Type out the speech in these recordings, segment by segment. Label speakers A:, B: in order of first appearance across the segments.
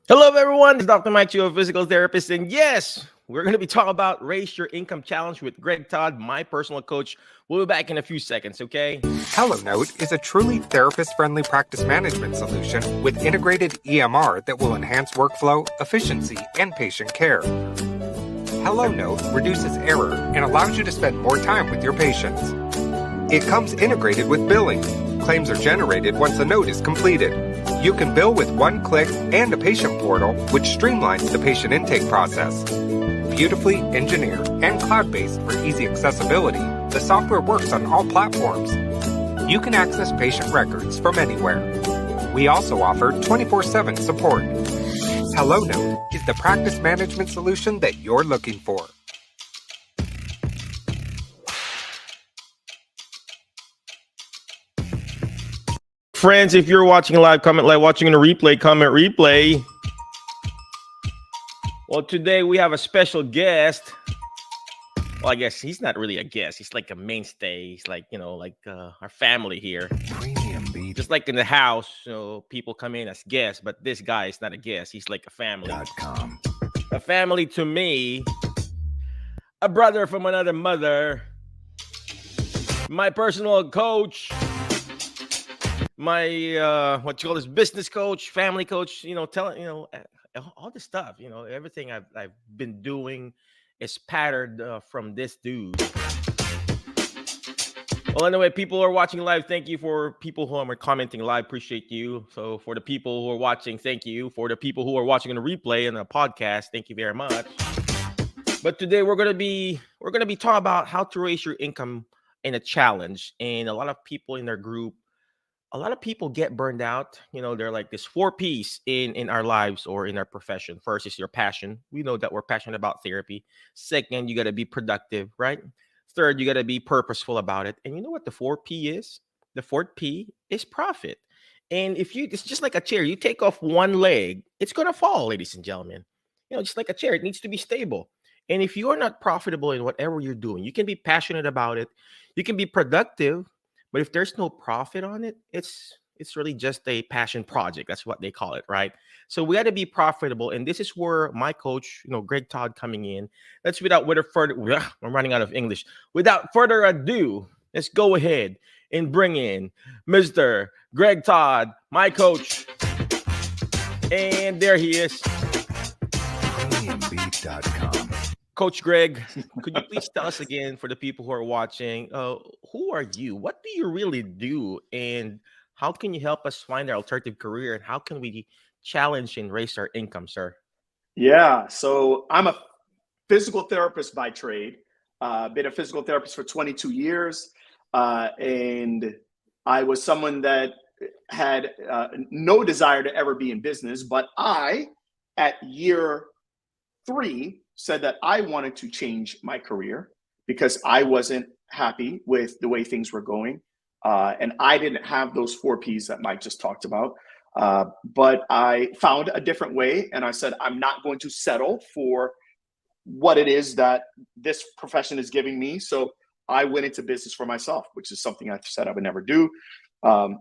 A: Hello, everyone. It's Dr. Mike, your physical therapist. And yes, we're going to be talking about Raise Your Income Challenge with Greg Todd, my personal coach. We'll be back in a few seconds, okay?
B: HelloNote is a truly therapist-friendly practice management solution with integrated EMR that will enhance workflow, efficiency, and patient care. HelloNote reduces error and allows you to spend more time with your patients. It comes integrated with billing. Claims are generated once a note is completed. You can bill with one click and a patient portal, which streamlines the patient intake process. Beautifully engineered and cloud-based for easy accessibility, the software works on all platforms. You can access patient records from anywhere. We also offer 24/7 support. HelloNote is the practice management solution that you're looking for.
A: Friends, if you're watching live, comment live. Watching in a replay, comment replay. Well, today we have a special guest. Well, I guess he's not really a guest. He's like a mainstay. He's like, our family here.
C: Premium beat.
A: Just like in the house, people come in as guests, but this guy is not a guest. He's like a family.
C: .com.
A: A family to me. A brother from another mother. My personal coach. My what you call this business coach, family coach, telling all this stuff, everything I've been doing is patterned from this dude. Well, anyway, people who are watching live, thank you. For people who are commenting live, appreciate you. So for the people who are watching, thank you. For the people who are watching on the replay and the podcast, thank you very much. But today we're gonna be talking about how to raise your income in a challenge. And a lot of people in their group, a lot of people get burned out. They're like this 4 P's in our lives or in our profession. First is your passion. We know that we're passionate about therapy. Second, you got to be productive, right? Third, you got to be purposeful about it. And you know what the 4 P is? The fourth P is profit. And it's just like a chair. You take off one leg, it's going to fall, ladies and gentlemen. Just like a chair, it needs to be stable. And if you are not profitable in whatever you're doing, you can be passionate about it. You can be productive. But if there's no profit on it, it's really just a passion project. That's what they call it, right? So we got to be profitable. And this is where my coach, Greg Todd, coming in. I'm running out of English. Without further ado, let's go ahead and bring in Mr. Greg Todd, my coach. And there he is.
C: PremiumBeat.com.
A: Coach Greg, could you please tell us again, for the people who are watching, who are you? What do you really do? And how can you help us find our alternative career? And how can we challenge and raise our income, sir?
D: Yeah, so I'm a physical therapist by trade. Been a physical therapist for 22 years. And I was someone that had no desire to ever be in business. But at year 3, said that I wanted to change my career because I wasn't happy with the way things were going. And I didn't have those 4 Ps that Mike just talked about. But I found a different way. And I said, I'm not going to settle for what it is that this profession is giving me. So I went into business for myself, which is something I said I would never do.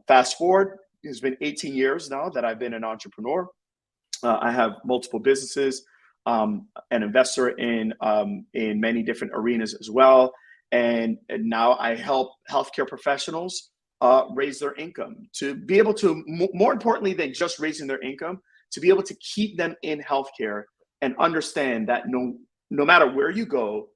D: Fast forward, it's been 18 years now that I've been an entrepreneur. I have multiple businesses. An investor in many different arenas as well. And now I help healthcare professionals raise their income to be able to, more importantly than just raising their income, to be able to keep them in healthcare and understand that no matter where you go,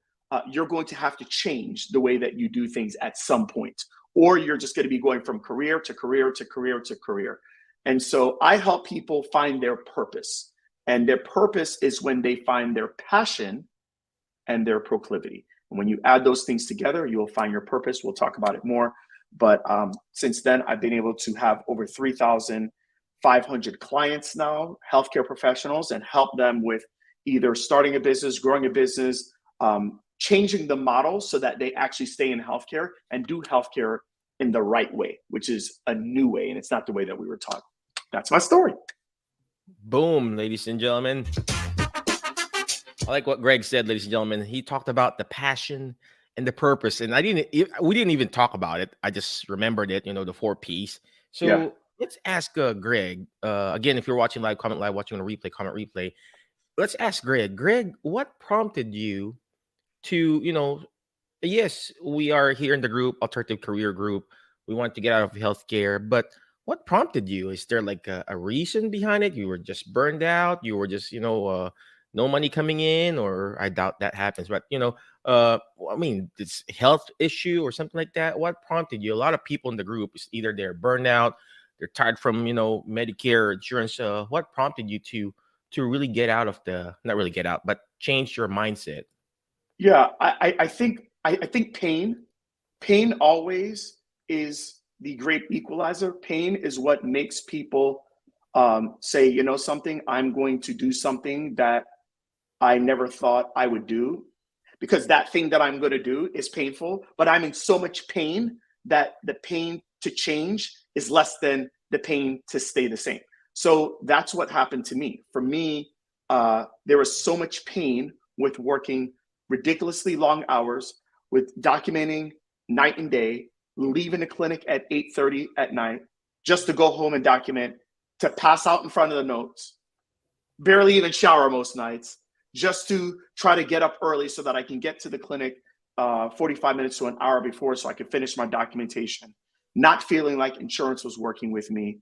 D: you're going to have to change the way that you do things at some point, or you're just going to be going from career to career to career to career. And so I help people find their purpose. And their purpose is when they find their passion and their proclivity. And when you add those things together, you'll find your purpose. We'll talk about it more. But since then, I've been able to have over 3,500 clients now, healthcare professionals, and help them with either starting a business, growing a business, changing the model so that they actually stay in healthcare and do healthcare in the right way, which is a new way. And it's not the way that we were taught. That's my story.
A: Boom, ladies and gentlemen. I like what Greg said, ladies and gentlemen. He talked about the passion and the purpose. And we didn't even talk about it. I just remembered it, the 4 Ps. So let's ask Greg. Again, if you're watching live, comment live, watching on a replay, comment replay. Let's ask Greg. Greg, what prompted you to, yes, we are here in the group, alternative career group. We want to get out of healthcare, but what prompted you? Is there like a reason behind it? You were just burned out. You were just, no money coming in, or I doubt that happens. But I mean, this health issue or something like that. What prompted you? A lot of people in the group is either they're burned out, they're tired from Medicare insurance. What prompted you to really get out of not really get out, but change your mindset?
D: Yeah, I think pain always is the great equalizer. Pain is what makes people say, something, I'm going to do something that I never thought I would do, because that thing that I'm going to do is painful, but I'm in so much pain that the pain to change is less than the pain to stay the same. So that's what happened to me. For me, there was so much pain with working ridiculously long hours, with documenting night and day, leaving the clinic at 8:30 at night just to go home and document, to pass out in front of the notes, barely even shower most nights, just to try to get up early so that I can get to the clinic 45 minutes to an hour before so I could finish my documentation, not feeling like insurance was working with me,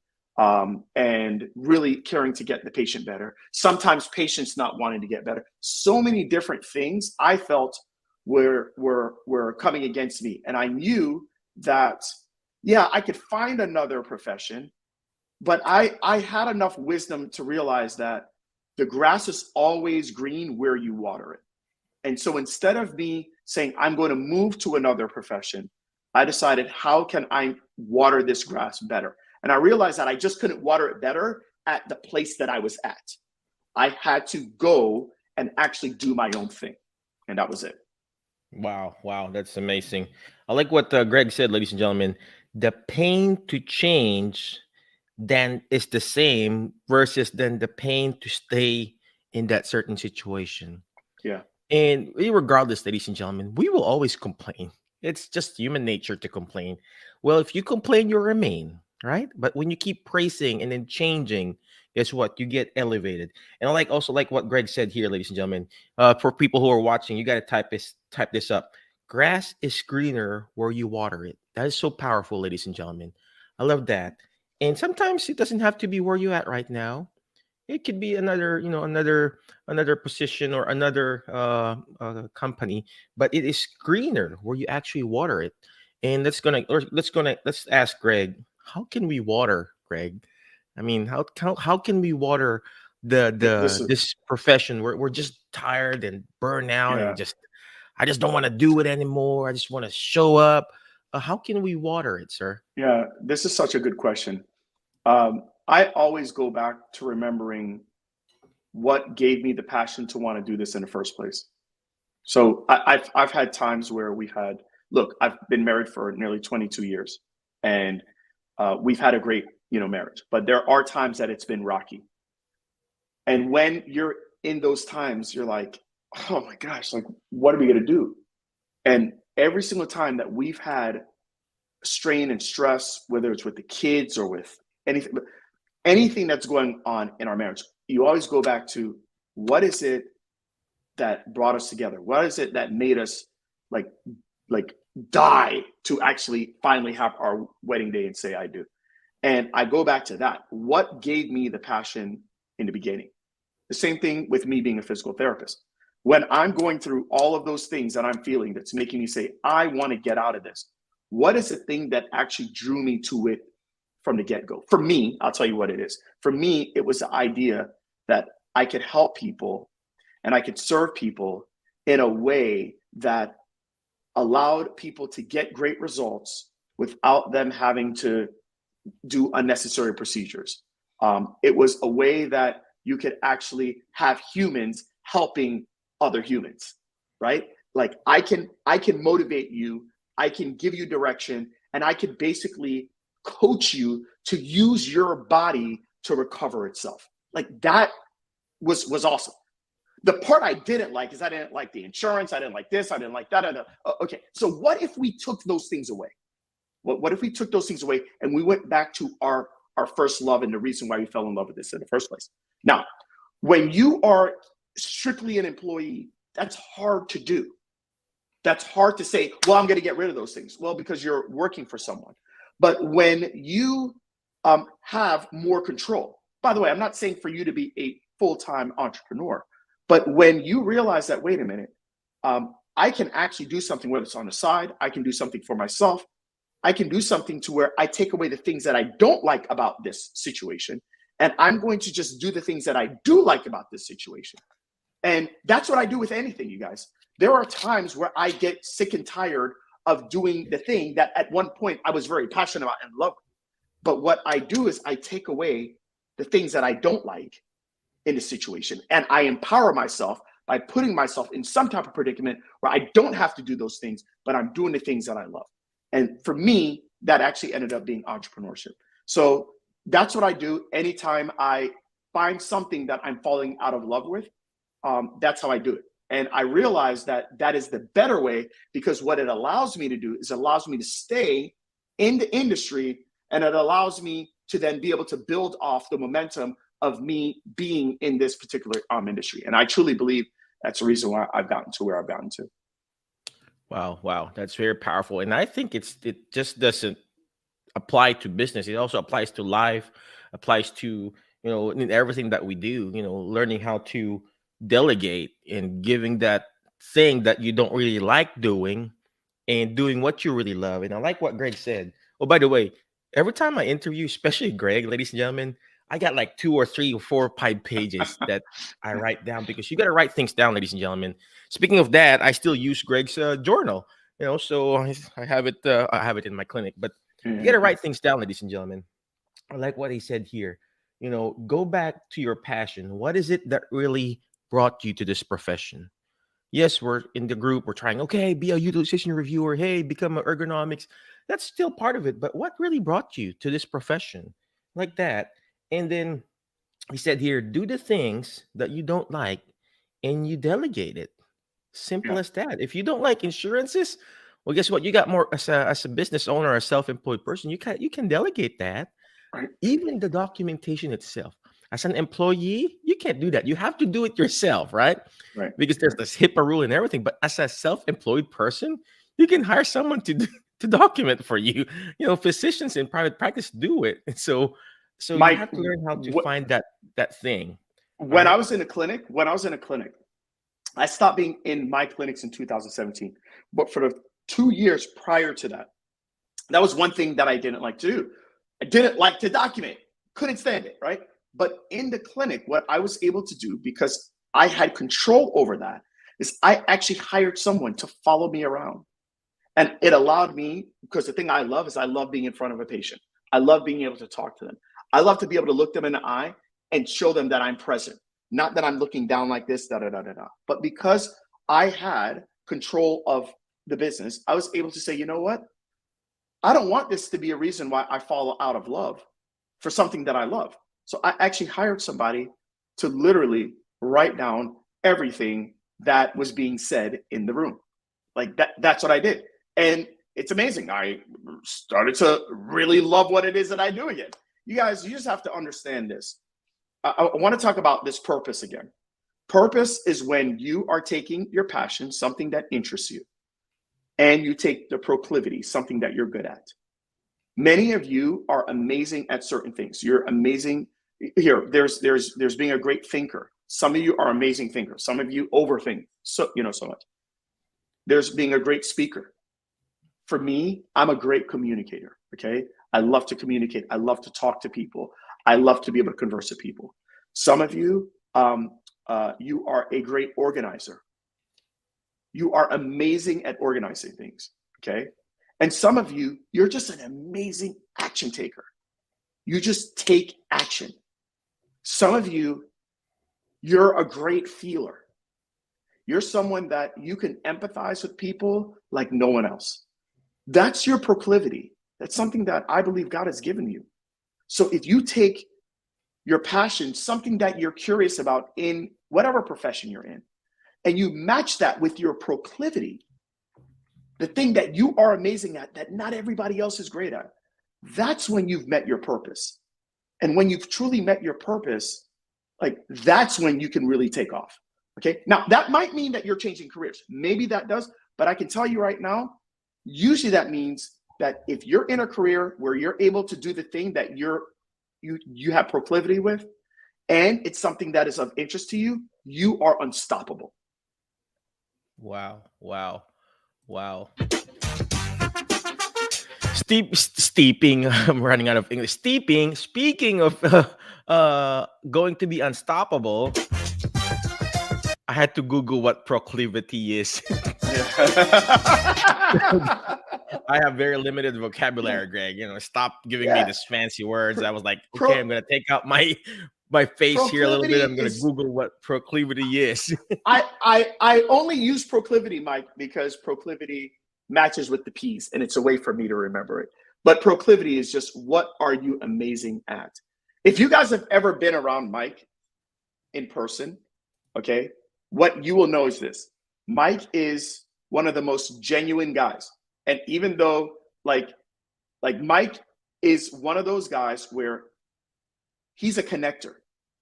D: and really caring to get the patient better. Sometimes patients not wanting to get better. So many different things I felt were coming against me. And I knew that, yeah, I could find another profession, but I had enough wisdom to realize that the grass is always green where you water it. And so instead of me saying, I'm going to move to another profession, I decided, how can I water this grass better? And I realized that I just couldn't water it better at the place that I was at. I had to go and actually do my own thing. And that was it.
A: Wow, that's amazing. I like what Greg said, ladies and gentlemen. The pain to change then is the same versus then the pain to stay in that certain situation.
D: Yeah.
A: And regardless, ladies and gentlemen, we will always complain. It's just human nature to complain. Well, if you complain, you remain, right? But when you keep praising and then changing, guess what? You get elevated. And I also like what Greg said here, ladies and gentlemen. For people who are watching, you got to type this up. Grass is greener where you water it. That is so powerful, ladies and gentlemen. I love that. And sometimes it doesn't have to be where you're at right now. It could be another position or another company, but it is greener where you actually water it. And let's ask Greg, how can we water, Greg? I mean, how can we water
D: This is,
A: this profession? We're just tired and burned out, and
D: yeah.
A: I just don't want to do it anymore. I just want to show up. How can we water it, sir?
D: Yeah, this is such a good question. I always go back to remembering what gave me the passion to want to do this in the first place. So I've had times where I've been married for nearly 22 years, and we've had a great marriage. But there are times that it's been rocky, and when you're in those times, you're like, oh my gosh, like, what are we gonna do? And every single time that we've had strain and stress, whether it's with the kids or with anything that's going on in our marriage, you always go back to, what is it that brought us together? What is it that made us like die to actually finally have our wedding day and say I do? And I go back to that. What gave me the passion in the beginning? The same thing with me being a physical therapist. When I'm going through all of those things that I'm feeling that's making me say, I want to get out of this, what is the thing that actually drew me to it from the get-go? For me, I'll tell you what it is. For me, it was the idea that I could help people and I could serve people in a way that allowed people to get great results without them having to do unnecessary procedures. It was a way that you could actually have humans helping other humans, right? Like I can motivate you, I can give you direction, and I can basically coach you to use your body to recover itself. Like that was awesome. The part I didn't like is I didn't like the insurance, I didn't like this, I didn't like that. Okay, so what if we took those things away? What if we took those things away and we went back to our our first love and the reason why we fell in love with this in the first place. Now, when you are strictly an employee, that's hard to do. That's hard to say, well, I'm going to get rid of those things. Well, because you're working for someone. But when you have more control, by the way, I'm not saying for you to be a full-time entrepreneur, but when you realize that, wait a minute, I can actually do something, whether it's on the side, I can do something for myself. I can do something to where I take away the things that I don't like about this situation. And I'm going to just do the things that I do like about this situation. And that's what I do with anything, you guys. There are times where I get sick and tired of doing the thing that at one point I was very passionate about and loved. But what I do is I take away the things that I don't like in the situation. And I empower myself by putting myself in some type of predicament where I don't have to do those things, but I'm doing the things that I love. And for me, that actually ended up being entrepreneurship. So that's what I do anytime I find something that I'm falling out of love with. That's how I do it. And I realize that that is the better way, because what it allows me to do is it allows me to stay in the industry, and it allows me to then be able to build off the momentum of me being in this particular industry. And I truly believe that's the reason why I've gotten to where I've gotten to.
A: Wow, that's very powerful. And I think it just doesn't apply to business. It also applies to life, applies to, in everything that we do, learning how to delegate and giving that thing that you don't really like doing and doing what you really love. And I like what Greg said. Oh, by the way, every time I interview, especially Greg, ladies and gentlemen, I got like 2 or 3 or 4 pipe pages that I write down, because you got to write things down, ladies and gentlemen. Speaking of that, I still use Greg's journal, so I have it in my clinic, but you got to write things down, ladies and gentlemen. I like what he said here. Go back to your passion. What is it that really brought you to this profession? Yes, we're in the group. We're trying, okay, be a utilization reviewer. Hey, become an ergonomics. That's still part of it. But what really brought you to this profession? Like that. And then he said here, do the things that you don't like and you delegate it. Simple as that. If you don't like insurances, well, guess what? You got more as a business owner, a self-employed person. You can delegate that.
D: Right.
A: Even the documentation itself. As an employee, you can't do that. You have to do it yourself, right?
D: Right.
A: Because there's this HIPAA rule and everything. But as a self-employed person, you can hire someone to document for you. Physicians in private practice do it. And so
D: Mike,
A: you have to learn how to find that thing.
D: When I was in a clinic, I stopped being in my clinics in 2017. But for the 2 years prior to that, that was one thing that I didn't like to do. I didn't like to document. Couldn't stand it, right? But in the clinic, what I was able to do, because I had control over that, is I actually hired someone to follow me around. And it allowed me, because the thing I love is I love being in front of a patient. I love being able to talk to them. I love to be able to look them in the eye and show them that I'm present. Not that I'm looking down like this, But because I had control of the business, I was able to say, you know what? I don't want this to be a reason why I fall out of love for something that I love. So I actually hired somebody to literally write down everything that was being said in the room. Like that's what I did. And it's amazing. I started to really love what it is that I do again. You guys, you just have to understand this. I want to talk about this purpose again. Purpose is when you are taking your passion, something that interests you, and you take the proclivity, something that you're good at. Many of you are amazing at certain things. You're amazing. Here, there's being a great thinker. Some of you are amazing thinkers. Some of you overthink so much. There's being a great speaker. For me, I'm a great communicator. Okay, I love to communicate. I love to talk to people. I love to be able to converse with people. Some of you, you are a great organizer. You are amazing at organizing things. Okay, and some of you, you're just an amazing action taker. You just take action. Some of you, you're a great feeler. You're someone that you can empathize with people like no one else. That's your proclivity. That's something that I believe God has given you. So if you take your passion, something that you're curious about in whatever profession you're in, and you match that with your proclivity, the thing that you are amazing at that not everybody else is great at, that's when you've met your purpose. And when you've truly met your purpose, like that's when you can really take off. Okay. Now that might mean that you're changing careers. Maybe that does, but I can tell you right now, usually that means that if you're in a career where you're able to do the thing that you have proclivity with, and it's something that is of interest to you, you are unstoppable.
A: Wow. Wow. Wow. Steeping. I'm running out of English. Steeping. Speaking of going to be unstoppable, I had to Google what proclivity is. I have very limited vocabulary, Greg. Stop giving me these fancy words. I was like, okay, I'm gonna take out my face here a little bit. I'm gonna Google what proclivity is.
D: I only use proclivity, Mike, because proclivity matches with the P's, and it's a way for me to remember it. But proclivity is just, what are you amazing at? If you guys have ever been around Mike in person, okay, what you will know is this: Mike is one of the most genuine guys. And even though like Mike is one of those guys where he's a connector.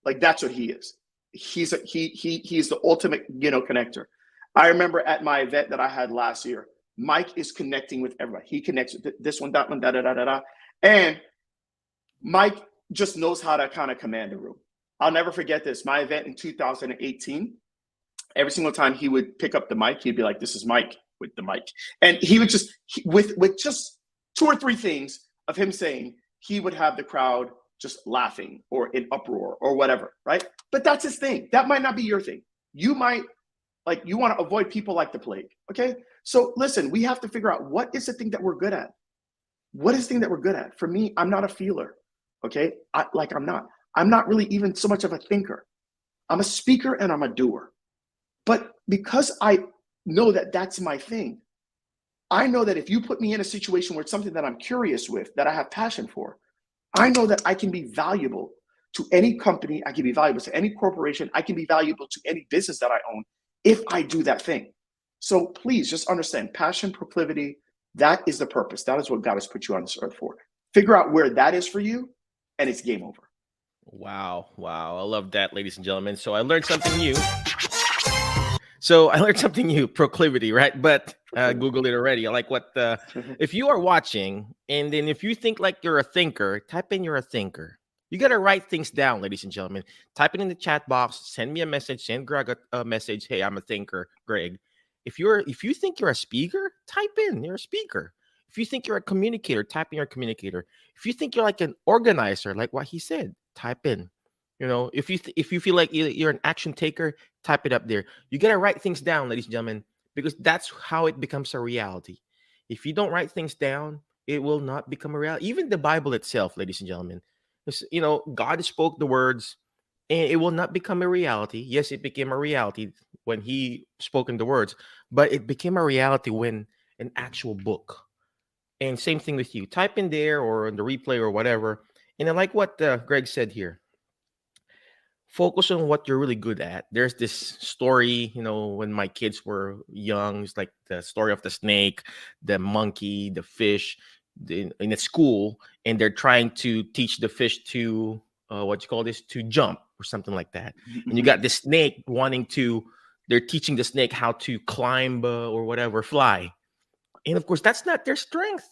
D: Like that's what he is. He's the ultimate, connector. I remember at my event that I had last year, Mike is connecting with everybody. He connects with this one, that one, da da da da da. And Mike just knows how to kind of command the room. I'll never forget this. My event in 2018, every single time he would pick up the mic, he'd be like, "This is Mike," with the mic. And he would just, with just 2 or 3 things of him saying, he would have the crowd just laughing or in uproar or whatever, right? But that's his thing. That might not be your thing. You might, you want to avoid people like the plague, okay? So listen, we have to figure out, what is the thing that we're good at? What is the thing that we're good at? For me, I'm not a feeler, okay? I'm not really even so much of a thinker. I'm a speaker and I'm a doer. But because I know that that's my thing, I know that if you put me in a situation where it's something that I'm curious with, that I have passion for, I know that I can be valuable to any company. I can be valuable to any corporation. I can be valuable to any business that I own if I do that thing. So please just understand, passion, proclivity, that is the purpose. That is what God has put you on this earth for. Figure out where that is for you, and it's game over.
A: Wow. I love that, ladies and gentlemen. So I learned something new. Proclivity, right? But Google it already. I like what if you are watching, and then if you think like you're a thinker, type in you're a thinker. You got to write things down, ladies and gentlemen. Type it in the chat box. Send me a message. Send Greg a message. Hey, I'm a thinker, Greg. If you think you're a speaker, type in you're a speaker. If you think you're a communicator, type in you're a communicator. If you think you're like an organizer, like what he said, type in. If you feel like you're an action taker, type it up there. You got to write things down, ladies and gentlemen, because that's how it becomes a reality. If you don't write things down, it will not become a reality. Even the Bible itself, ladies and gentlemen, God spoke the words, and it will not become a reality. Yes, it became a reality when he spoke in the words, but it became a reality when an actual book. And same thing with you. Type in there or in the replay or whatever. And I like what Greg said here. Focus on what you're really good at. There's this story, when my kids were young, it's like the story of the snake, the monkey, the fish in a school, and they're trying to teach the fish to to jump or something like that. And you got the snake they're teaching the snake how to climb or whatever, fly. And of course, that's not their strength.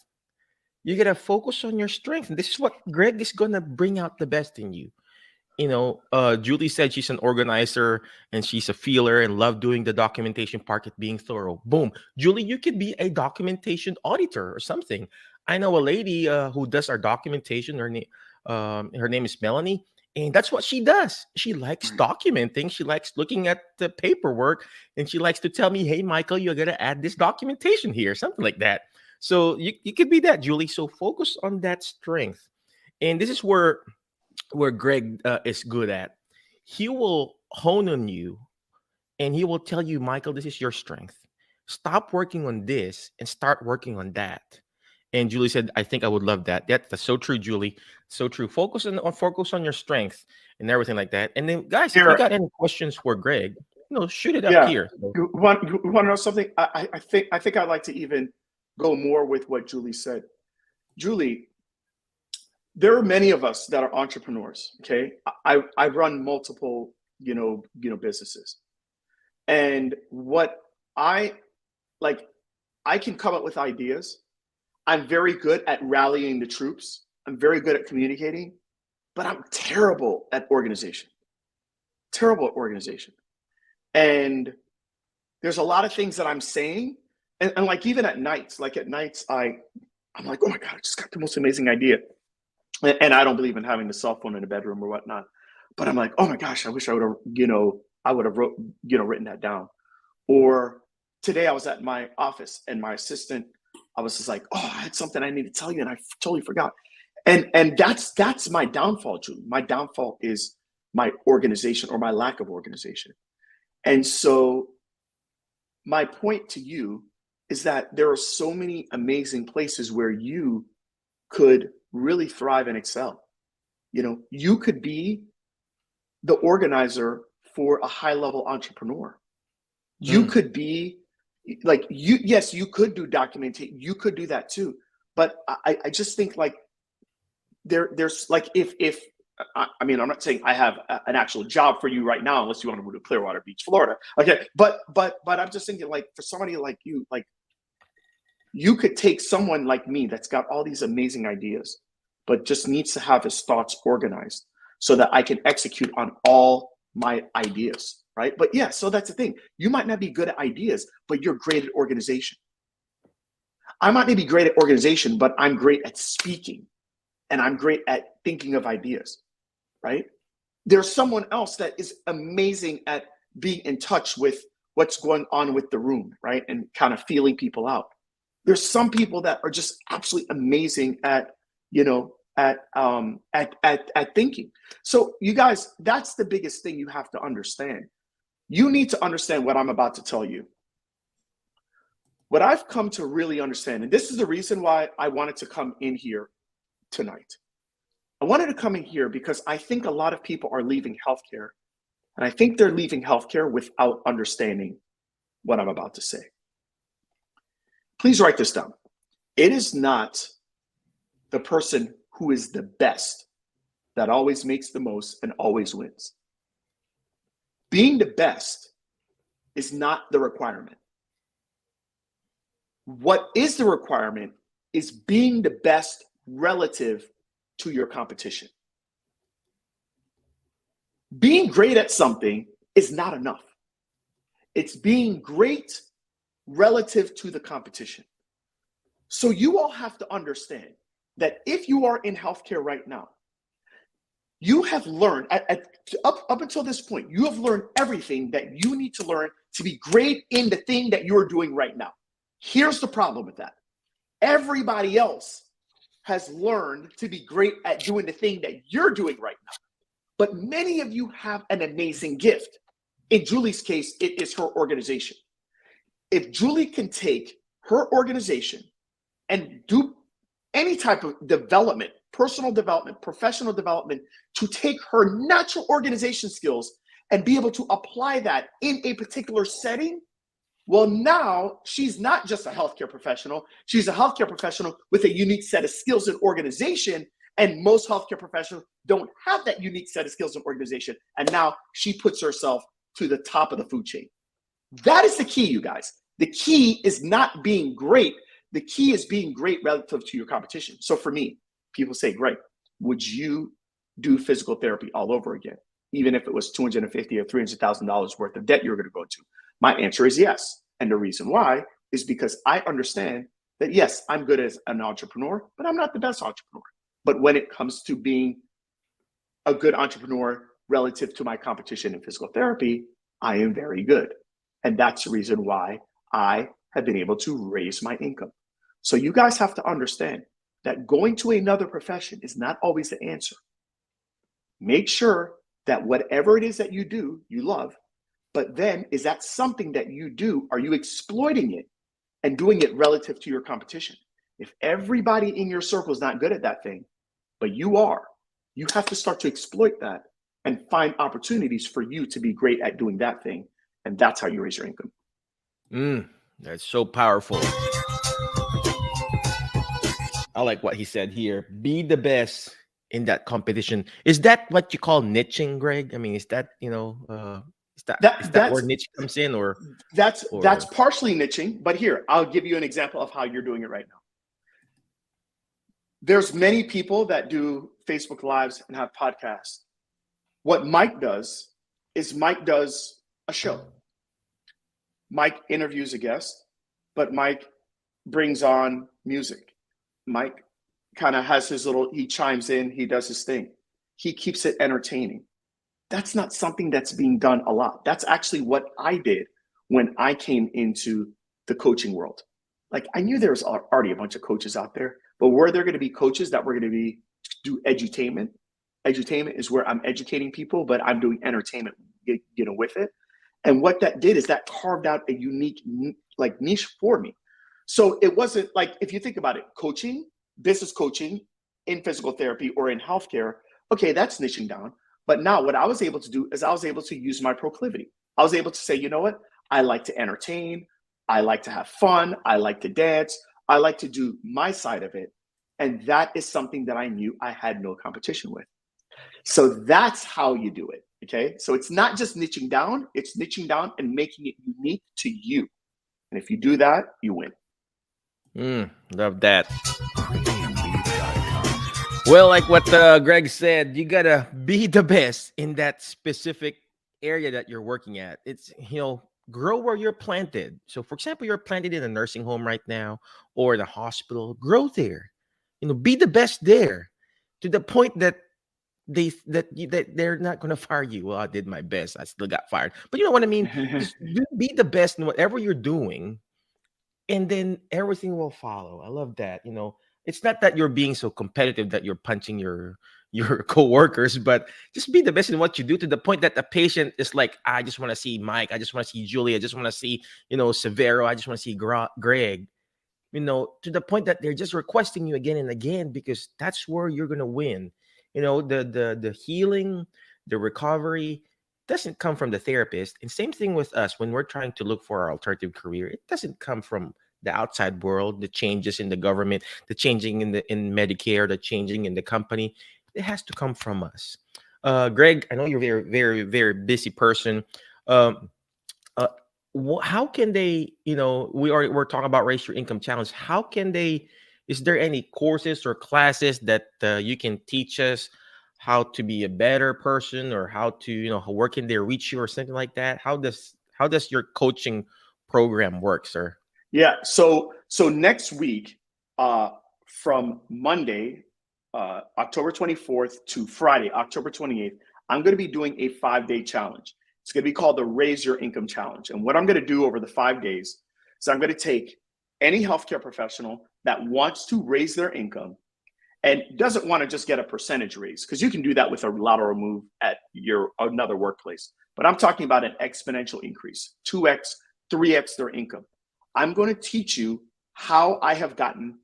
A: You got to focus on your strength. And this is what Greg is going to bring out the best in you. Julie said she's an organizer and she's a feeler and love doing the documentation part, it being thorough. Boom. Julie, you could be a documentation auditor or something. I know a lady who does our documentation. Her name is Melanie, and that's what she does. She likes documenting. She likes looking at the paperwork, and she likes to tell me, "Hey, Michael, you're gonna add this documentation here," something like that. So you could be that, Julie. So focus on that strength, and this is where Greg is good at. He will hone on you, and he will tell you, Michael, this is your strength. Stop working on this and start working on that. And Julie said, I think I would love that. That's so true, Julie. So true. Focus on your strength and everything like that. And then, guys, if you got any questions for Greg, shoot it up here.
D: You want to know something? I think I'd like to even go more with what Julie said. Julie, there are many of us that are entrepreneurs. Okay. I run multiple, businesses. And what I like, I can come up with ideas. I'm very good at rallying the troops. I'm very good at communicating, but I'm terrible at organization. Terrible at organization. And there's a lot of things that I'm saying. And like even at nights, I'm like, oh my God, I just got the most amazing idea. And I don't believe in having the cell phone in the bedroom or whatnot. But I'm like, oh my gosh, I wish I would have, written that down. Or today I was at my office and my assistant, I was just like, oh, I had something I need to tell you and I totally forgot. And that's my downfall, Julie. My downfall is my organization or my lack of organization. And so my point to you is that there are so many amazing places where you could really thrive and excel. You could be the organizer for a high-level entrepreneur. You could be like yes, you could do documentation. You could do that too. But I just think like there's like if I mean, I'm not saying I have an actual job for you right now, unless you want to move to Clearwater Beach, Florida. Okay, but I'm just thinking like for somebody like you, like you could take someone like me that's got all these amazing ideas, but just needs to have his thoughts organized so that I can execute on all my ideas, right? But yeah, so that's the thing. You might not be good at ideas, but you're great at organization. I might not be great at organization, but I'm great at speaking and I'm great at thinking of ideas, right? There's someone else that is amazing at being in touch with what's going on with the room, right? And kind of feeling people out. There's some people that are just absolutely amazing at thinking. So you guys, that's the biggest thing you have to understand. You need to understand what I'm about to tell you. What I've come to really understand, and this is the reason why I wanted to come in here tonight. I wanted to come in here because I think a lot of people are leaving healthcare, and I think they're leaving healthcare without understanding what I'm about to say. Please write this down. It is not the person who is the best that always makes the most and always wins. Being the best is not the requirement. What is the requirement is being the best relative to your competition. Being great at something is not enough. It's being great relative to the competition. So you all have to understand that if you are in healthcare right now, you have learned up until this point, you have learned everything that you need to learn to be great in the thing that you're doing right now. Here's the problem with that. Everybody else has learned to be great at doing the thing that you're doing right now. But many of you have an amazing gift. In Julie's case, it is her organization. If Julie can take her organization and do any type of development, personal development, professional development, to take her natural organization skills and be able to apply that in a particular setting, well, now she's not just a healthcare professional. She's a healthcare professional with a unique set of skills and organization. And most healthcare professionals don't have that unique set of skills and organization. And now she puts herself to the top of the food chain. That is the key, you guys. The key is not being great. The key is being great relative to your competition. So for me, people say, Greg, would you do physical therapy all over again, even if it was $250,000 or $300,000 worth of debt you're going to go to? My answer is yes. And the reason why is because I understand that, yes, I'm good as an entrepreneur, but I'm not the best entrepreneur. But when it comes to being a good entrepreneur relative to my competition in physical therapy, I am very good. And that's the reason why I have been able to raise my income. So you guys have to understand that going to another profession is not always the answer. Make sure that whatever it is that you do, you love. But then, is that something that you do? Are you exploiting it and doing it relative to your competition? If everybody in your circle is not good at that thing, but you are, you have to start to exploit that and find opportunities for you to be great at doing that thing. And that's how you raise your income.
A: That's so powerful. I like what he said here. Be the best in that competition. Is that what you call niching, Greg? I mean, is that, is that where
D: That's
A: niche comes in,
D: that's
A: or
D: partially niching, but here, I'll give you an example of how you're doing it right now. There's many people that do Facebook Lives and have podcasts. What Mike does is Mike does a show. Mike interviews a guest, but Mike brings on music. Mike kind of has his little, he chimes in, he does his thing. He keeps it entertaining. That's not something that's being done a lot. That's actually what I did when I came into the coaching world. Like, I knew there was already a bunch of coaches out there, but were there going to be coaches that were going to do edutainment? Edutainment is where I'm educating people, but I'm doing entertainment, with it. And what that did is that carved out a unique niche for me. So it wasn't like, if you think about it, coaching, business coaching in physical therapy or in healthcare, okay, that's niching down. But now what I was able to do is I was able to use my proclivity. I was able to say, you know what? I like to entertain. I like to have fun. I like to dance. I like to do my side of it. And that is something that I knew I had no competition with. So that's how you do it. Okay. So it's not just niching down, it's niching down and making it unique to you. And if you do that, you win.
A: Love that. Well, like what Greg said, you gotta be the best in that specific area that you're working at. It's, grow where you're planted. So, for example, you're planted in a nursing home right now or in a hospital. Grow there. Be the best there, to the point that they're not going to fire you. Well, I did my best. I still got fired. But you know what I mean? Just be the best in whatever you're doing, and then everything will follow. I love that. It's not that you're being so competitive that you're punching your coworkers, but just be the best in what you do, to the point that the patient is like, I just want to see Mike. I just want to see Julie. I just want to see, Severo. I just want to see Greg. To the point that they're just requesting you again and again, because that's where you're going to win. The healing, the recovery doesn't come from the therapist. And same thing with us when we're trying to look for our alternative career. It doesn't come from the outside world, the changes in the government, the changing in Medicare, the changing in the company. It has to come from us. Greg, I know you're a very, very, very busy person. How can they, we're talking about Raise Your Income Challenge. How can they, is there any courses or classes that you can teach us how to be a better person, or how to, where can they reach you or something like that? How does your coaching program work, sir?
D: Yeah. So next week, from Monday, October 24th to Friday, October 28th, I'm going to be doing a 5-day challenge. It's going to be called the Raise Your Income Challenge. And what I'm going to do over the 5 days is I'm going to take any healthcare professional that wants to raise their income and doesn't want to just get a percentage raise, because you can do that with a lateral move at your another workplace. But I'm talking about an exponential increase, 2x, 3x their income. I'm going to teach you how I have gotten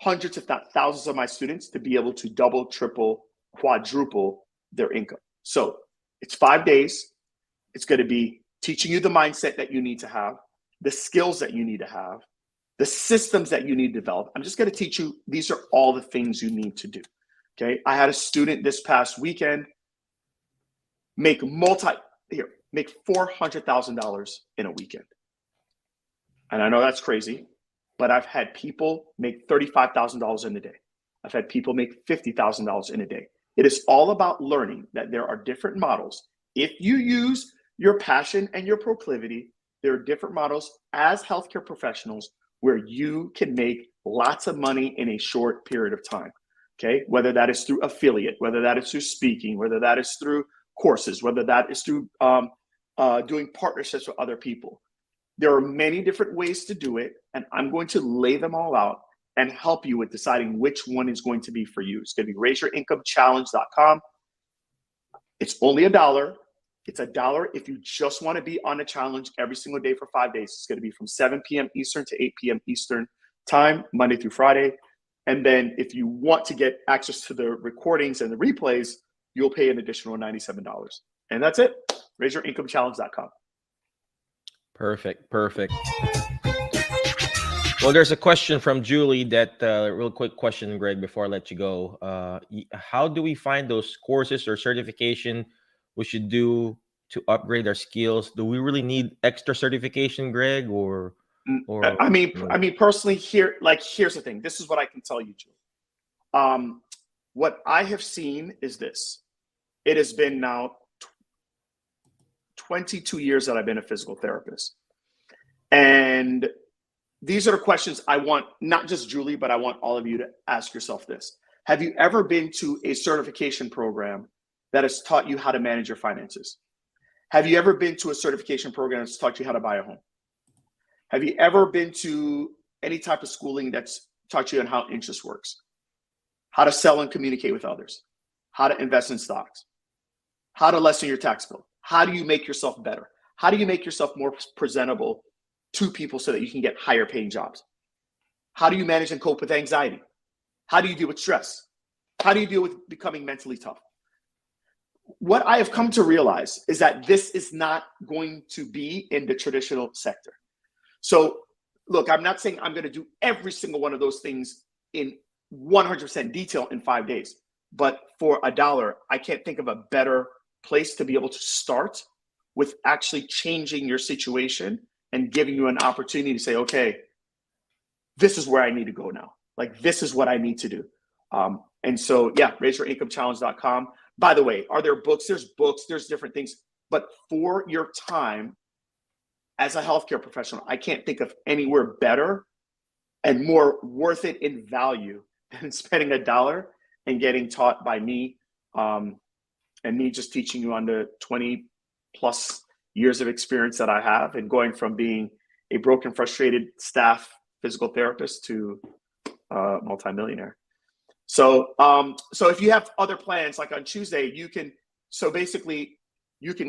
D: hundreds, if not thousands, of my students to be able to double, triple, quadruple their income. So it's 5 days. It's going to be teaching you the mindset that you need to have, the skills that you need to have, the systems that you need to develop. I'm just going to teach you, these are all the things you need to do. Okay. I had a student this past weekend make $400,000 in a weekend. And I know that's crazy, but I've had people make $35,000 in a day. I've had people make $50,000 in a day. It is all about learning that there are different models. If you use your passion and your proclivity, there are different models as healthcare professionals where you can make lots of money in a short period of time. Okay, whether that is through affiliate, whether that is through speaking, whether that is through courses, whether that is through doing partnerships with other people. There are many different ways to do it, and I'm going to lay them all out and help you with deciding which one is going to be for you. It's going to be raiseyourinkomechallenge.com. It's only $1. It's $1 if you just want to be on a challenge every single day for 5 days. It's going to be from 7 p.m. Eastern to 8 p.m. Eastern time, Monday through Friday. And then if you want to get access to the recordings and the replays, you'll pay an additional $97. And that's it. RaiseYourIncomeChallenge.com.
A: Perfect. Well, there's a question from Julie that real quick question, Greg, before I let you go. How do we find those courses or certification we should do to upgrade our skills? Do we really need extra certification, Greg, or
D: I mean, personally, here's the thing. This is what I can tell you, Julie. What I have seen is this. It has been now 22 years that I've been a physical therapist. And these are the questions I want, not just Julie, but I want all of you to ask yourself this. Have you ever been to a certification program that has taught you how to manage your finances? Have you ever been to a certification program that's taught you how to buy a home? Have you ever been to any type of schooling that's taught you on how interest works? How to sell and communicate with others? How to invest in stocks? How to lessen your tax bill? How do you make yourself better? How do you make yourself more presentable to people so that you can get higher paying jobs? How do you manage and cope with anxiety? How do you deal with stress? How do you deal with becoming mentally tough? What I have come to realize is that this is not going to be in the traditional sector. So look, I'm not saying I'm going to do every single one of those things in 100% detail in 5 days, but for $1, I can't think of a better place to be able to start with actually changing your situation and giving you an opportunity to say, okay, this is where I need to go now. Like, this is what I need to do. And so, yeah, raiseyourinkomechallenge.com. By the way, are there books? There's books, there's different things. But for your time as a healthcare professional, I can't think of anywhere better and more worth it in value than spending $1 and getting taught by me, and me just teaching you on the 20 plus years of experience that I have, and going from being a broken, frustrated staff physical therapist to multimillionaire. So if you have other plans, like on Tuesday, you can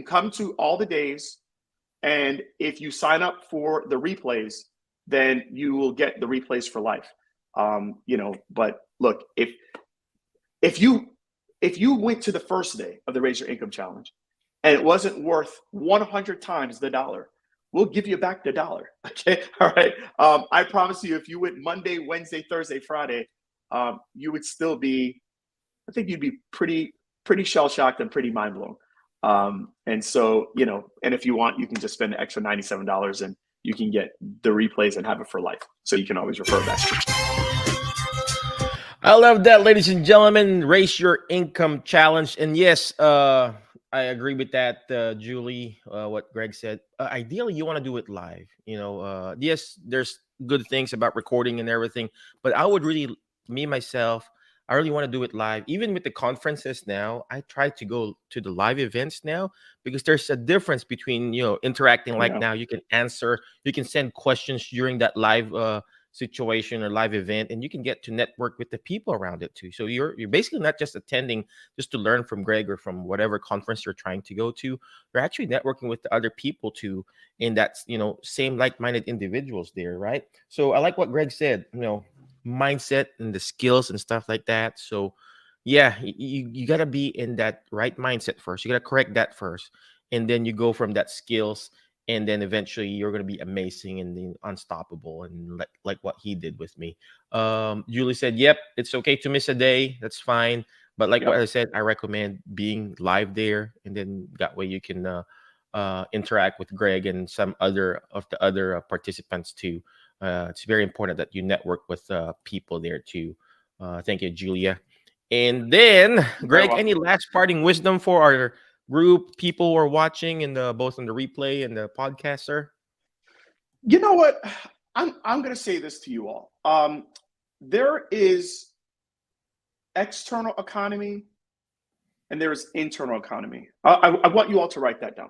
D: come to all the days, and if you sign up for the replays, then you will get the replays for life. But look, if you went to the first day of the Raise Your Income Challenge and it wasn't worth 100 times the $1, we'll give you back the $1. Okay. All right. I promise you, if you went Monday, Wednesday, Thursday, Friday, you would still be, I think you'd be pretty shell shocked and pretty mind blown. And so, and if you want, you can just spend the extra $97 and you can get the replays and have it for life. So you can always refer back.
A: I love that, ladies and gentlemen. Raise Your Income Challenge. And yes, I agree with that, Julie, what Greg said. Ideally, you want to do it live. Yes, there's good things about recording and everything, but I would really, I really want to do it live. Even with the conferences now, I try to go to the live events now, because there's a difference between, interacting like now. You can answer, you can send questions during that live situation or live event, and you can get to network with the people around it too. So you're basically not just attending just to learn from Greg or from whatever conference you're trying to go to. You're actually networking with the other people too, in that same like-minded individuals there, right? So I like what Greg said, mindset and the skills and stuff like that. So yeah, you got to be in that right mindset first. You got to correct that first, and then you go from that skills, and then eventually you're going to be amazing and then unstoppable, and like what he did with me. Julie said, yep, it's okay to miss a day, that's fine, but like what I said, I recommend being live there, and then that way you can interact with Greg and some other participants too. It's very important that you network with people there too. Thank you, Julia. And then, Greg, any last parting wisdom for our group, people who are watching, and both on the replay and the podcast, sir?
D: You know what? I'm going to say this to you all. There is external economy and there is internal economy. I want you all to write that down.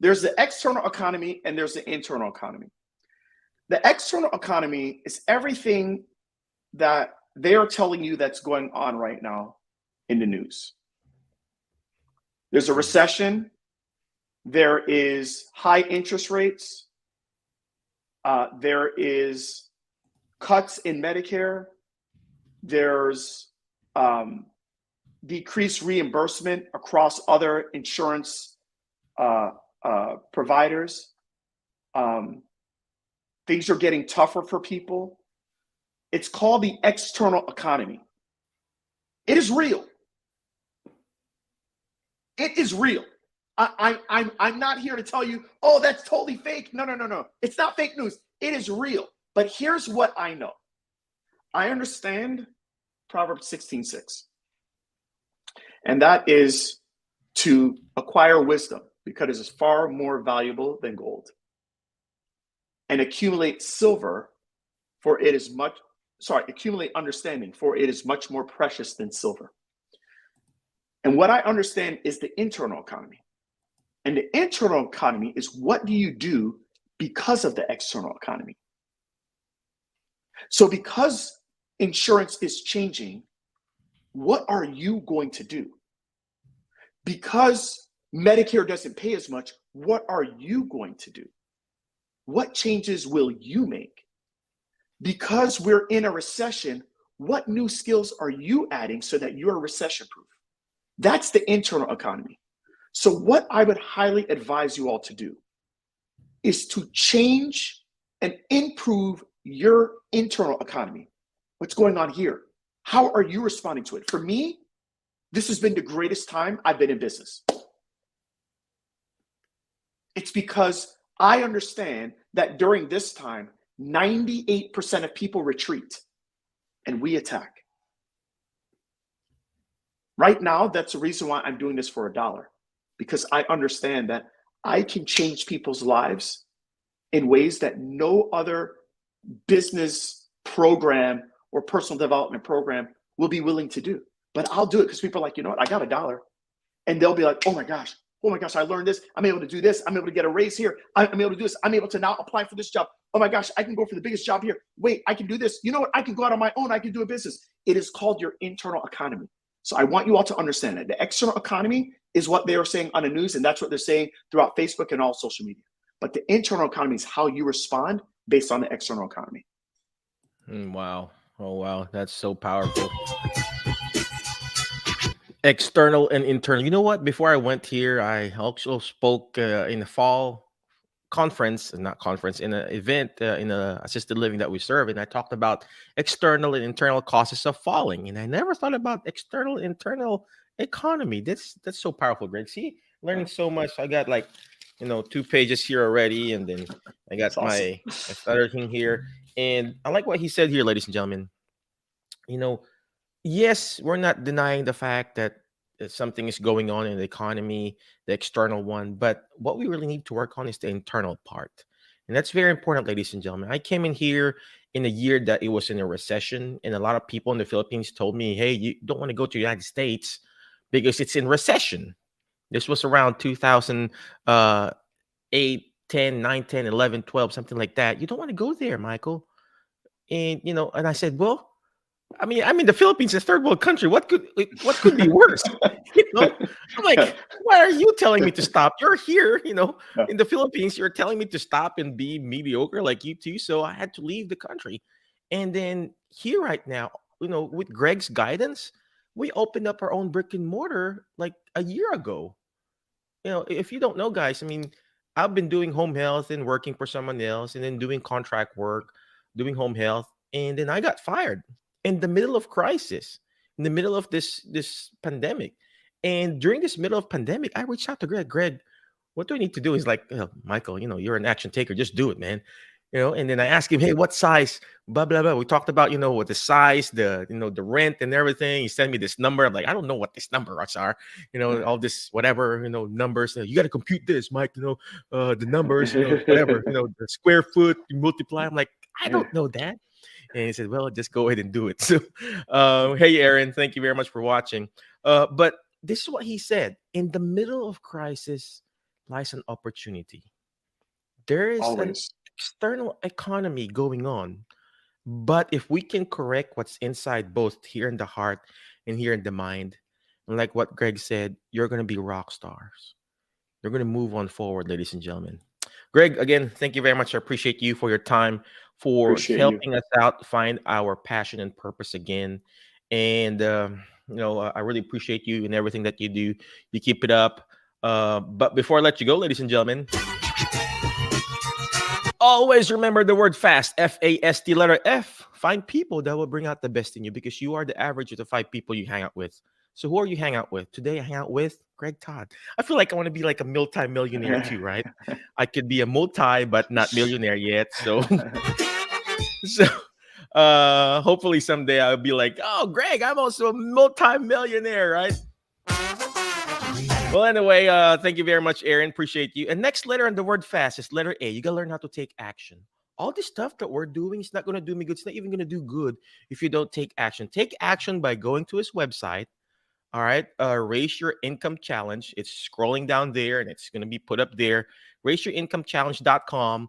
D: There's the external economy and there's the internal economy. The external economy is everything that they are telling you that's going on right now in the news. There's a recession. There is high interest rates. There is cuts in Medicare. There's decreased reimbursement across other insurance providers. things are getting tougher for people. It's called the external economy. It is real. It is real. I'm not here to tell you, oh, that's totally fake. No. It's not fake news. It is real. But here's what I know. I understand Proverbs 16:6. And that is to acquire wisdom because it is far more valuable than gold. And accumulate silver, for it is much, accumulate understanding, for it is much more precious than silver. And what I understand is the internal economy. And the internal economy is what do you do because of the external economy? So because insurance is changing, what are you going to do? Because Medicare doesn't pay as much, what are you going to do? What changes will you make? Because we're in a recession, what new skills are you adding so that you're recession proof? That's the internal economy. So what I would highly advise you all to do is to change and improve your internal economy. What's going on here? How are you responding to it? For me, this has been the greatest time I've been in business. It's because I understand that during this time, 98% of people retreat and we attack. Right now, that's the reason why I'm doing this for $1, because I understand that I can change people's lives in ways that no other business program or personal development program will be willing to do. But I'll do it because people are like, you know what, I got $1. And they'll be like, oh my gosh, I learned this. I'm able to do this. I'm able to get a raise here. I'm able to do this. I'm able to now apply for this job. Oh my gosh, I can go for the biggest job here. Wait, I can do this. You know what? I can go out on my own. I can do a business. It is called your internal economy. So I want you all to understand that the external economy is what they are saying on the news, and that's what they're saying throughout Facebook and all social media. But the internal economy is how you respond based on the external economy.
A: Wow. Oh, wow. That's so powerful. External and internal. You know what? Before I went here, I also spoke in the fall conference, not conference, in an event in a assisted living that we serve, and I talked about external and internal causes of falling, and I never thought about external and internal economy. That's so powerful, Greg. See, learning so much. I got 2 pages here already, and then I got
D: That's awesome.
A: my other thing here, and I like what he said here, ladies and gentlemen. Yes, we're not denying the fact that something is going on in the economy, the external one, but what we really need to work on is the internal part. And that's very important, ladies and gentlemen. I came in here in a year that it was in a recession, and a lot of people in the Philippines told me, hey, you don't want to go to the United States because it's in recession. This was around 2008, 10, 9, 10, 11, 12, something like that. You don't want to go there, Michael. And, and I said, well, I mean, the Philippines is a third world country. What could be worse? I'm like, why are you telling me to stop? You're here, in the Philippines. You're telling me to stop and be mediocre like you too. So I had to leave the country. And then here right now, with Greg's guidance, we opened up our own brick and mortar like a year ago. If you don't know, guys, I mean, I've been doing home health and working for someone else and then doing contract work, doing home health. And then I got fired in the middle of crisis, in the middle of this pandemic. And during this middle of pandemic, I reached out to Greg, what do I need to do? He's like, oh, Michael, you're an action taker. Just do it, man. And then I asked him, hey, what size? Blah, blah, blah. We talked about, what the size, the rent and everything. He sent me this number. I'm like, I don't know what this numbers are, all this, whatever, numbers. You got to compute this, Mike, the numbers, whatever, the square foot, you multiply. I'm like, I don't know that. And he said, well, just go ahead and do it. So, hey, Aaron, thank you very much for watching. But this is what he said. In the middle of crisis lies an opportunity. There is an external economy going on. But if we can correct what's inside, both here in the heart and here in the mind, and like what Greg said, you're going to be rock stars. You're going to move on forward, ladies and gentlemen. Greg, again, thank you very much. I appreciate you for your time, for helping us out find our passion and purpose again. And, I really appreciate you and everything that you do. You keep it up. But before I let you go, ladies and gentlemen, Always remember the word fast, F-A-S-T, letter F. Find people that will bring out the best in you because you are the average of the 5 people you hang out with. So who are you hang out with? Today I hang out with Greg Todd. I feel like I want to be like a multi-millionaire too, right? I could be a multi, but not millionaire yet. So, so hopefully someday I'll be like, oh, Greg, I'm also a multi-millionaire, right? Well, anyway, thank you very much, Aaron. Appreciate you. And next letter on the word fast is letter A. You got to learn how to take action. All this stuff that we're doing is not going to do me good. It's not even going to do good if you don't take action. Take action by going to his website. All right. Raise Your Income Challenge. It's scrolling down there and it's going to be put up there. RaiseYourIncomeChallenge.com.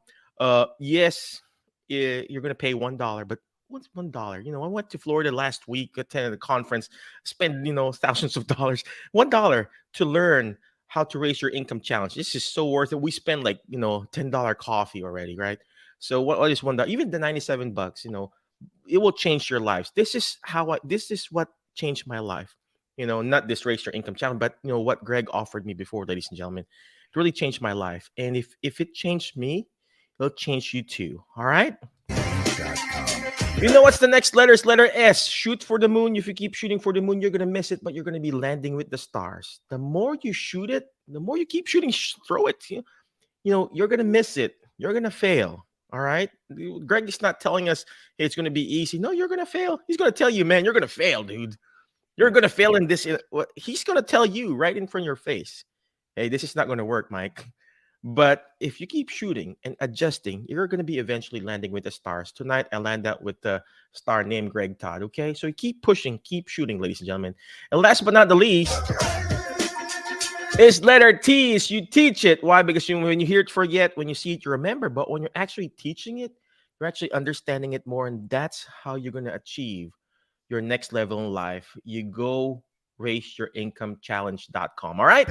A: Yes, you're going to pay $1, but what's $1? You know, I went to Florida last week, attended a conference, spent, thousands of dollars. $1 to learn how to raise your income challenge. This is so worth it. We spend like, $10 coffee already, right? So what is $1? Even the $97, it will change your lives. This is what changed my life. Not this raise your income challenge, but what Greg offered me before, ladies and gentlemen. It really changed my life. And if it changed me, it'll change you too. All right? What's the next letter? It's letter S. Shoot for the moon. If you keep shooting for the moon, you're going to miss it, but you're going to be landing with the stars. The more you shoot it, the more you keep shooting, throw it. You're going to miss it. You're going to fail. All right? Greg is not telling us, hey, it's going to be easy. No, you're going to fail. He's going to tell you, man, you're going to fail, dude. You're going to fail in this. He's going to tell you right in front of your face, hey, this is not going to work, Mike. But if you keep shooting and adjusting, you're going to be eventually landing with the stars. Tonight, I land out with the star named Greg Todd, okay? So keep pushing, keep shooting, ladies and gentlemen. And last but not the least, is letter T. Is you teach it. Why? Because when you hear it, forget. When you see it, you remember. But when you're actually teaching it, you're actually understanding it more. And that's how you're going to achieve your next level in life. You go RaiseYourIncomeChallenge.com. All right?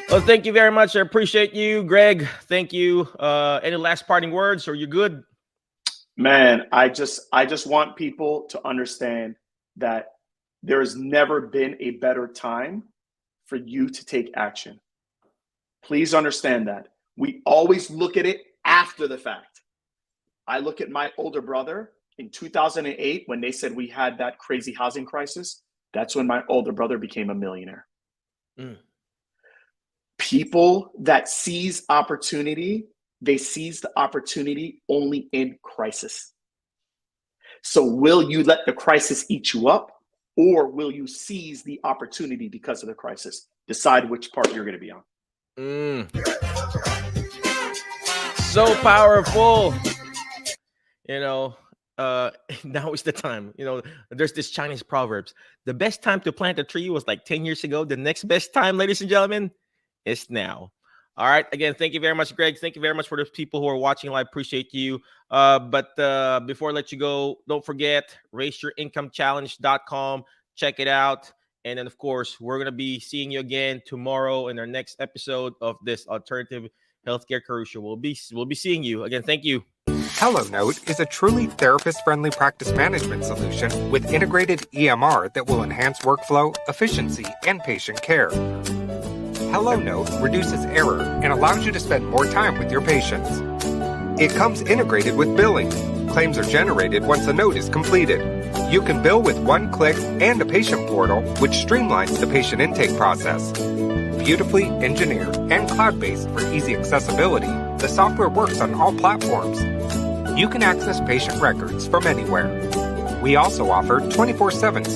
A: Well, thank you very much. I appreciate you, Greg. Thank you. Any last parting words, or you're good?
D: Man, I just want people to understand that there has never been a better time for you to take action. Please understand that. We always look at it after the fact. I look at my older brother in 2008 when they said we had that crazy housing crisis. That's when my older brother became a millionaire. People that seize opportunity, they seize the opportunity only in crisis. So will you let the crisis eat you up, or will you seize the opportunity because of the crisis? Decide which part you're going to be on.
A: So powerful. Now is the time. There's this Chinese proverbs. The best time to plant a tree was like 10 years ago. The next best time, ladies and gentlemen, is now. All right. Again, thank you very much, Greg. Thank you very much for the people who are watching live. Appreciate you. But before I let you go, don't forget, RaiseYourIncomeChallenge.com. Check it out. And then, of course, we're going to be seeing you again tomorrow in our next episode of this Alternative Healthcare Career Show. We'll be seeing you again. Thank you.
B: HelloNote is a truly therapist-friendly practice management solution with integrated EMR that will enhance workflow, efficiency, and patient care. HelloNote reduces error and allows you to spend more time with your patients. It comes integrated with billing. Claims are generated once a note is completed. You can bill with one click and a patient portal, which streamlines the patient intake process. Beautifully engineered and cloud-based for easy accessibility, the software works on all platforms. You can access patient records from anywhere. We also offer 24/7 support.